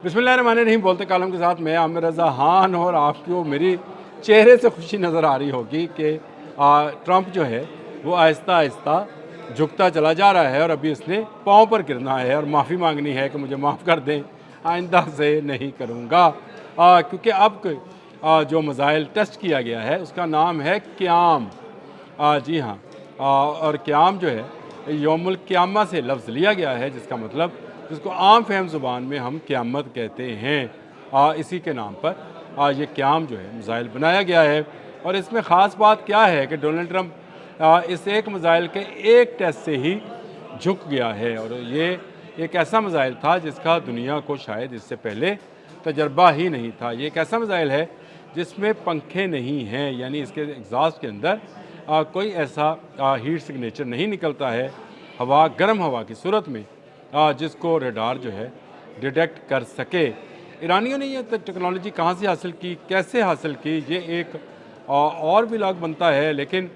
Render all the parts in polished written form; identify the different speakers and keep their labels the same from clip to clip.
Speaker 1: बिस्मिल्लाहिर्रहमानिर्रहीम बोलते कालम के साथ मैं आमिर रज़ा खान। और आपको मेरी चेहरे से खुशी नज़र आ रही होगी कि ट्रंप जो है वो आहिस्ता आहिस्ता झुकता चला जा रहा है और अभी उसने पाँव पर गिरना है और माफ़ी मांगनी है कि मुझे माफ़ कर दें, आइंदा से नहीं करूँगा। क्योंकि अब जो मिसाइल टेस्ट किया गया है उसका नाम है क़याम। जी हाँ। और क़याम जो है यौमुल क़यामा से लफ्ज़ लिया गया है, जिसका मतलब, जिसको आम फहम ज़ुबान में हम क़यामत कहते हैं। इसी के नाम पर ये क़याम जो है मिसाइल बनाया गया है। और इसमें ख़ास बात क्या है कि डोनाल्ड ट्रंप इस एक मिसाइल के एक टेस्ट से ही झुक गया है। और ये एक ऐसा मिसाइल था जिसका दुनिया को शायद इससे पहले तजर्बा ही नहीं था। ये एक ऐसा मिसाइल है जिसमें पंखे नहीं हैं, यानी इसके एग्जॉस्ट के अंदर कोई ऐसा हीट सिग्नेचर नहीं निकलता है हवा, गर्म हवा की सूरत में, जिसको रडार जो है डिटेक्ट कर सके। ईरानियों ने ये टेक्नोलॉजी कहाँ से हासिल की, कैसे हासिल की, ये एक और भी लाग बनता है। लेकिन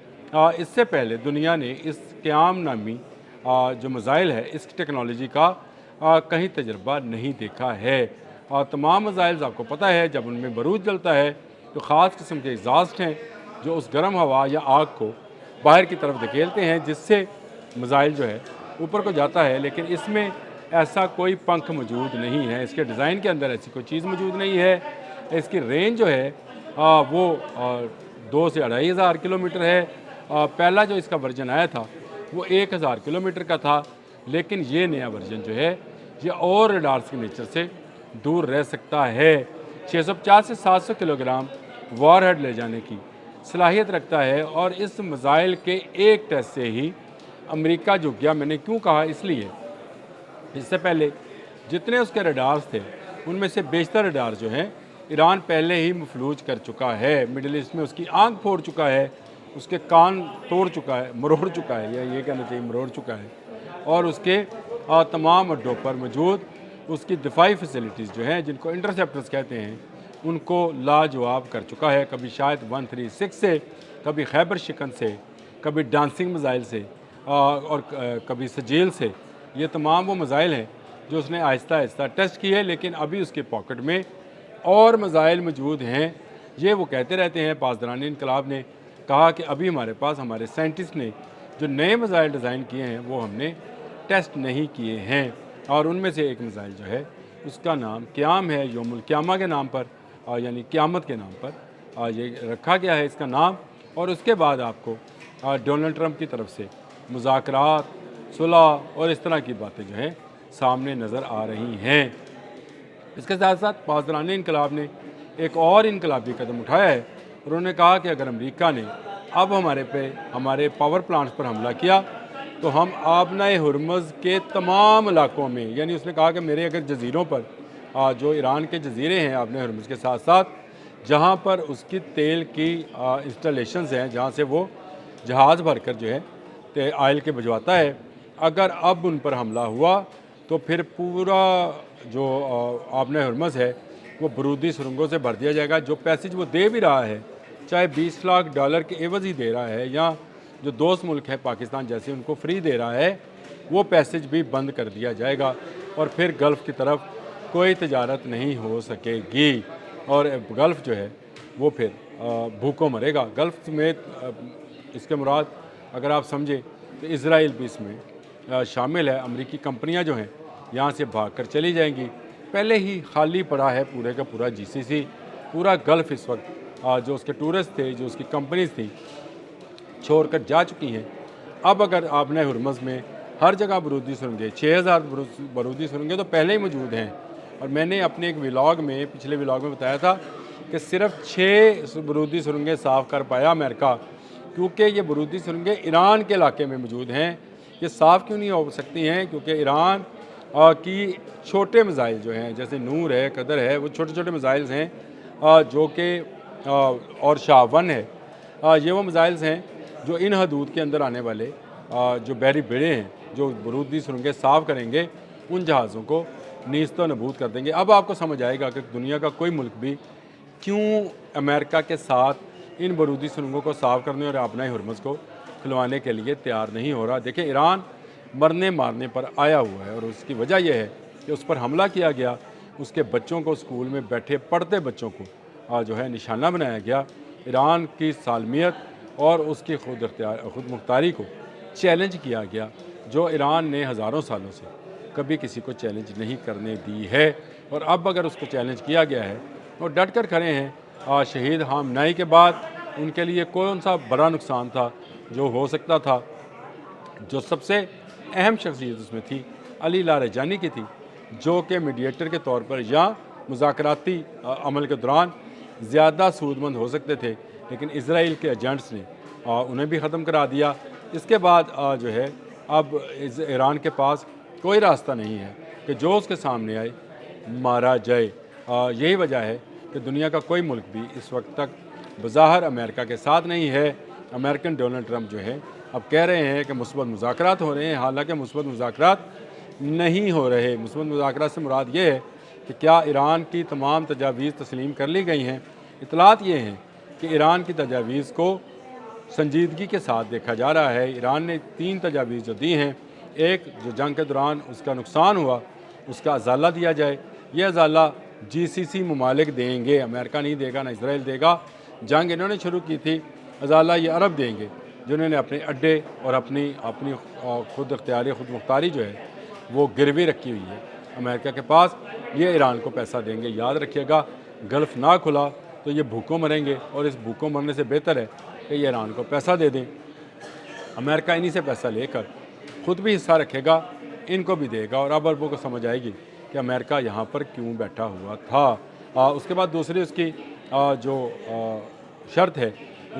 Speaker 1: इससे पहले दुनिया ने इस क़याम नामी जो मिसाइल है इस टेक्नोलॉजी का कहीं तजर्बा नहीं देखा है। तमाम मिसाइल्स आपको पता है जब उनमें बरूद जलता है तो ख़ास किस्म के एग्जास्ट हैं जो उस गर्म हवा या आग को बाहर की तरफ धकेलते हैं, जिससे मिसाइल जो है ऊपर को जाता है। लेकिन इसमें ऐसा कोई पंख मौजूद नहीं है, इसके डिज़ाइन के अंदर ऐसी कोई चीज़ मौजूद नहीं है। इसकी रेंज जो है वो 2 से 2500 किलोमीटर है। पहला जो इसका वर्जन आया था वो 1000 किलोमीटर का था, लेकिन ये नया वर्जन जो है ये और रडार सिग्नेचर से दूर रह सकता है। 650 से 700 किलोग्राम वॉरहेड ले जाने की सलाहियत रखता है। और इस मिसाइल के एक टेस्ट से ही अमेरिका झुक गया। मैंने क्यों कहा, इसलिए इससे पहले जितने उसके रडार्स थे उनमें से बेशतर रडार जो हैं ईरान पहले ही मफलूज कर चुका है। मिडिल ईस्ट में उसकी आंख फोड़ चुका है, उसके कान तोड़ चुका है, मरोड़ चुका है, या ये कहना चाहिए मरोड़ चुका है। और उसके तमाम अड्डों पर मौजूद उसकी दिफाई फैसिलिटीज़ जो हैं, जिनको इंटरसेप्टर्स कहते हैं, उनको लाजवाब कर चुका है। कभी शायद 136 से, कभी खैबर शिकन से, कभी डांसिंग मिसाइल से, और कभी सजील से। ये तमाम वो मिसाइल हैं जो उसने आहिस्ता आहिस्ता टेस्ट किए, लेकिन अभी उसके पॉकेट में और मिसाइल मौजूद हैं। ये वो कहते रहते हैं। पासदारान इनकलाब ने कहा कि अभी हमारे पास हमारे साइंटिस्ट ने जो नए मिसाइल डिज़ाइन किए हैं वो हमने टेस्ट नहीं किए हैं। और उनमें से एक मिसाइल जो है उसका नाम क़याम है, यौमुल क़यामा के नाम पर, यानी क़यामत के नाम पर ये रखा गया है इसका नाम। और उसके बाद आपको डोनाल्ड ट्रंप की तरफ से मुज़ाकरात, सुलह और इस तरह की बातें जो हैं सामने नज़र आ रही हैं। इसके साथ साथ पासदारान इनकलाब ने एक और इनकलाबी कदम उठाया है। उन्होंने कहा कि अगर अमेरिका ने अब हमारे पावर प्लांट्स पर हमला किया तो हम आबनाए हुर्मुज़ के तमाम इलाकों में, यानी उसने कहा कि मेरे अगर जजीरों पर, जो ईरान के जजीरे हैं आबनाए हुर्मुज़ के साथ साथ, जहाँ पर उसकी तेल की इंस्टॉलेशंस हैं, जहाँ से वो जहाज़ भरकर जो है आयल के भिजवाता है, अगर अब उन पर हमला हुआ तो फिर पूरा जो आबनाए हुर्मुज़ है वो बरूदी सुरंगों से भर दिया जाएगा। जो पैसेज वो दे भी रहा है, चाहे 20 लाख डॉलर के एवज़ ही दे रहा है, या जो दोस्त मुल्क है पाकिस्तान जैसे उनको फ्री दे रहा है, वो पैसेज भी बंद कर दिया जाएगा। और फिर गल्फ़ की तरफ कोई तजारत नहीं हो सकेगी और गल्फ़ जो है वो फिर भूखों मरेगा। गल्फ़ समेत इसके मुराद अगर आप समझें तो इज़राइल भी इसमें शामिल है। अमेरिकी कंपनियां जो हैं यहाँ से भागकर चली जाएंगी। पहले ही खाली पड़ा है पूरे का पूरा जीसीसी, पूरा गल्फ़ इस वक्त जो उसके टूरिस्ट थे, जो उसकी कंपनीज थी, छोड़कर जा चुकी हैं। अब अगर आबनाए हुर्मुज़ में हर जगह बरूदी सुरंगें, 6000 बरूदी सुरंगें तो पहले ही मौजूद हैं। और मैंने अपने एक व्लॉग में, पिछले व्लॉग में बताया था कि सिर्फ 6 बरूदी सुरंगें साफ़ कर पाया अमेरिका, क्योंकि ये बरूदी सुरंगें ईरान के इलाके में मौजूद हैं। ये साफ़ क्यों नहीं हो सकती हैं? क्योंकि ईरान की छोटे मिसाइल जो हैं, जैसे नूर है, कदर है, वो छोटे छोटे मिसाइल्स हैं जो कि और शाह-1 है। ये वो मिसाइल्स हैं जो इन हदूद के अंदर आने वाले जो बहरी बेड़े हैं, जो बरूदी सुरंगें साफ़ करेंगे, उन जहाज़ों को नीस्तो नबूद कर देंगे। अब आपको समझ आएगा कि दुनिया का कोई मुल्क भी क्यों अमेरिका के साथ इन बरूदी सुरंगों को साफ़ करने और आबनाए हुर्मुज़ को खुलवाने के लिए तैयार नहीं हो रहा। देखिए, ईरान मरने मारने पर आया हुआ है और उसकी वजह यह है कि उस पर हमला किया गया اس کے بچوں کو اسکول میں بیٹھے پڑھتے بچوں کو جو ہے نشانہ بنایا گیا۔ ایران کی سالمیت اور اس کی خود مختاری کو چیلنج کیا گیا، جو ایران نے ہزاروں سالوں سے کبھی کسی کو چیلنج نہیں کرنے دی ہے، اور اب اگر اس کو چیلنج کیا گیا ہے وہ ڈٹ کر کھڑے ہیں۔ شہید خامنائی کے بعد ان کے لیے کون سا بڑا نقصان تھا جو ہو سکتا تھا؟ جو سب سے اہم شخصیت اس میں تھی علی لاریجانی کی تھی، جو کہ میڈیٹر کے طور پر یا مذاکراتی عمل کے دوران زیادہ سود مند ہو سکتے تھے، لیکن اسرائیل کے ایجنٹس نے انہیں بھی ختم کرا دیا۔ اس کے بعد جو ہے اب ایران کے پاس کوئی راستہ نہیں ہے کہ جو اس کے سامنے آئے مارا جائے۔ یہی وجہ ہے کہ دنیا کا کوئی ملک بھی اس وقت تک بظاہر امریکہ کے ساتھ نہیں ہے۔ امریکن ڈونلڈ ٹرمپ جو ہے اب کہہ رہے ہیں کہ مثبت مذاکرات ہو رہے ہیں، حالانکہ مثبت مذاکرات نہیں ہو رہے۔ مثبت مذاکرات سے مراد یہ ہے کہ کیا ایران کی تمام تجاویز تسلیم کر لی گئی ہیں؟ اطلاعات یہ ہیں کہ ایران کی تجاویز کو سنجیدگی کے ساتھ دیکھا جا رہا ہے۔ ایران نے 3 تجاویز جو دی ہیں، ایک جو جنگ کے دوران اس کا نقصان ہوا اس کا ازالہ دیا جائے، یہ ازالہ GCC ممالک دیں گے، امریکہ نہیں دے گا، نہ اسرائیل دے گا۔ جنگ انہوں نے شروع کی تھی، ازالہ یہ عرب دیں گے جنہوں نے اپنے اڈے اور اپنی خود اختیاری خود مختاری جو ہے وہ گروی رکھی ہوئی ہے امریکہ کے پاس، یہ ایران کو پیسہ دیں گے۔ یاد رکھیے گا، گلف نہ کھلا تو یہ بھوکوں مریں گے، اور اس بھوکوں مرنے سے بہتر ہے کہ یہ ایران کو پیسہ دے دیں۔ امریکہ انہی سے پیسہ لے کر خود بھی حصہ رکھے گا، ان کو بھی دے گا، اور اب عربوں کو سمجھ آئے گی کہ امریکہ یہاں پر کیوں بیٹھا ہوا تھا۔ اس کے بعد دوسری اس کی جو شرط ہے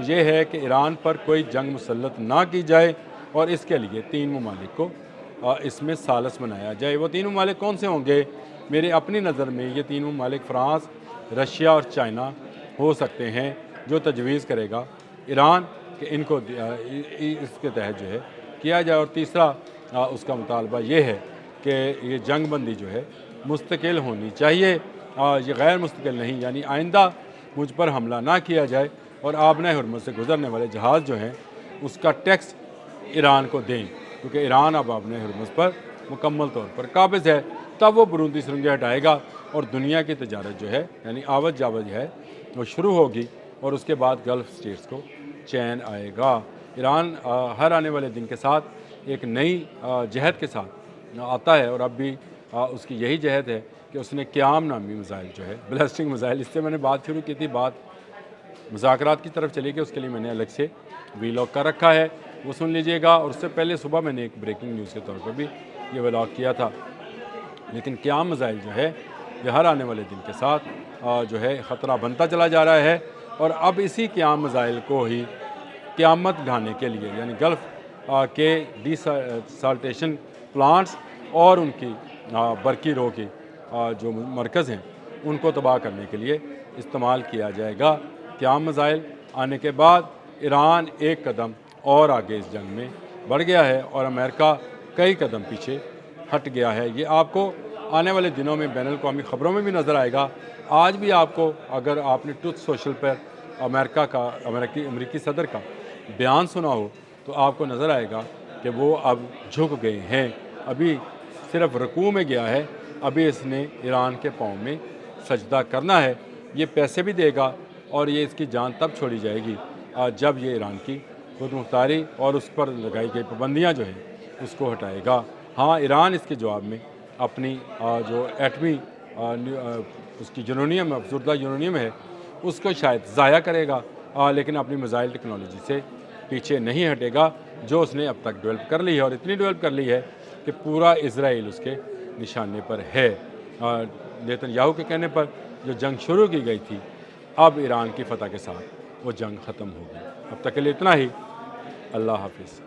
Speaker 1: یہ ہے کہ ایران پر کوئی جنگ مسلط نہ کی جائے، اور اس کے لیے 3 ممالک کو اس میں ثالث بنایا جائے۔ وہ 3 ممالک کون سے ہوں گے؟ میرے اپنی نظر میں یہ 3 ممالک فرانس، رشیا اور چائنا ہو سکتے ہیں، جو تجویز کرے گا ایران کہ ان کو اس کے تحت جو ہے کیا جائے۔ اور تیسرا اس کا مطالبہ یہ ہے کہ یہ جنگ بندی جو ہے مستقل ہونی چاہیے، یہ غیر مستقل نہیں، یعنی آئندہ مجھ پر حملہ نہ کیا جائے، اور آبنہ ہرمز سے گزرنے والے جہاز جو ہیں اس کا ٹیکس ایران کو دیں، کیونکہ ایران اب آبنہ ہرمز پر مکمل طور پر قابض ہے۔ تب وہ برونتی سرنگیں ہٹائے گا اور دنیا کی تجارت جو ہے یعنی آوت جاوت ہے وہ شروع ہوگی، اور اس کے بعد گلف اسٹیٹس کو چین آئے گا۔ ایران ہر آنے والے دن کے ساتھ ایک نئی جہد کے ساتھ آتا ہے، اور اب بھی اس کی یہی جہد ہے کہ اس نے قیام نامی میزائل جو ہے بیلسٹک میزائل، اس سے میں نے بات شروع کی تھی، بات مذاکرات کی طرف چلی گئی، اس کے لیے میں نے الگ سے ویلاگ کر رکھا ہے، وہ سن لیجئے گا۔ اور اس سے پہلے صبح میں نے ایک بریکنگ نیوز کے طور پر بھی یہ ویلاگ کیا تھا۔ لیکن قیام میزائل جو ہے یہ ہر آنے والے دن کے ساتھ جو ہے خطرہ بنتا چلا جا رہا ہے، اور اب اسی قیام میزائل کو ہی قیامت ڈھانے کے لیے، یعنی گلف کے ڈی سالٹیشن پلانٹس اور ان کی برقی رو کی جو مرکز ہیں ان کو تباہ کرنے کے لیے استعمال کیا جائے گا قیام میزائل۔ آنے کے بعد ایران ایک قدم اور آگے اس جنگ میں بڑھ گیا ہے، اور امریکہ کئی قدم پیچھے ہٹ گیا ہے۔ یہ آپ کو آنے والے دنوں میں بین الاقوامی خبروں میں بھی نظر آئے گا۔ آج بھی آپ کو، اگر آپ نے ٹروتھ سوشل پر امریکی صدر کا بیان سنا ہو تو آپ کو نظر آئے گا کہ وہ اب جھک گئے ہیں، ابھی صرف رکوع میں گیا ہے، ابھی اس نے ایران کے پاؤں میں سجدہ کرنا ہے۔ یہ پیسے بھی دے گا، اور یہ اس کی جان تب چھوڑی جائے گی جب یہ ایران کی خود مختاری اور اس پر لگائی گئی پابندیاں جو ہیں اس کو ہٹائے گا۔ ہاں، ایران اس کے جواب میں اپنی جو ایٹمی اس کی یورینیم، افزودہ یورینیم ہے، اس کو شاید ضائع کرے گا، لیکن اپنی میزائل ٹیکنالوجی سے پیچھے نہیں ہٹے گا، جو اس نے اب تک ڈیولپ کر لی ہے، اور اتنی ڈیولپ کر لی ہے کہ پورا اسرائیل اس کے نشانے پر ہے۔ نیتن یاہو کے کہنے پر جو جنگ شروع کی گئی تھی، اب ایران کی فتح کے ساتھ وہ جنگ ختم ہوگی۔ اب تک کے لیے اتنا ہی۔ اللہ حافظ۔